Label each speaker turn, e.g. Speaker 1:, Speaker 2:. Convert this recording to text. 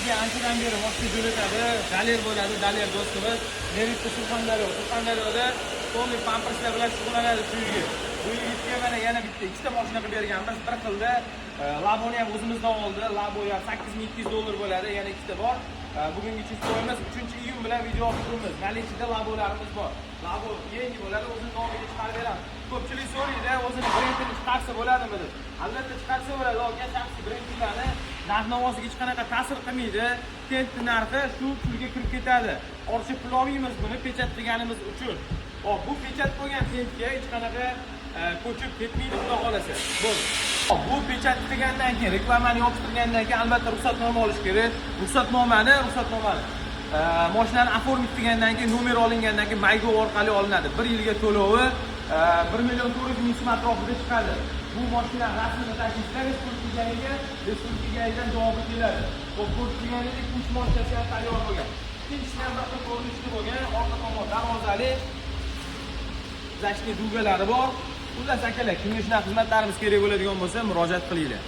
Speaker 1: aka anchadan beri mashina jo'natadi, daler bo'ladi, daler do'stimiz. Neritda Surxondaryoda to'g'ri pamperslar bilan shug'ullanadi shu uyga. Bu yigitga mana yana bitta ikkita mashina qilib berganmiz. Bir xilda Laboni ham o'zimizdan oldi. Labo ham $8200 bo'ladi, yana ikkita bor. Bugungi chistoyimiz 3-iyun bilan video olib turibmiz. Nalichida labolarimiz bor. Labo yangi bo'ladi, o'zini nomiga chiqarib beramiz. Ko'pchilik so'raydi, o'zini brendini chiqarsa bo'ladimi deb. Albatta chiqarsa bo'ladi. Olgan shaxsiy brendlarni narx-navosiga hech qanaqa ta'sir qilmaydi. Tent narxi shu pulga kirib ketadi. Ortiqcha pul olmaymiz buni pechat qilganimiz uchun. Hop, bu pechat qo'ygan tentga hech qanaqa ko'chib ketmaydi, xudo xolasa. Bo'ldi. Bu pechat qilgandan keyin, reklamani yopishtirgandan keyin albatta ruxsatnoma olish kerak. Ruxsatnomani mashinani oformit qilgandan keyin, nomer olingandan keyin MyGo orqali olinadi. 1 yilga to'lovi 1.400.000 so'm atrofida chiqadi. Bu mashina rasmini tashishda respublikaga javobi keladi. Xo'p, ko'rsatilganidek kuch moshasi ham tayyor bo'lgan. Ikkinchisi ham bir xil ko'rinishda bo'lgan, orqa tomon darvozali zashli dugalari bor. Xullas akalar, kimga shunaqa xizmatlarimiz kerak bo'ladigan bo'lsa, murojaat qilinglar.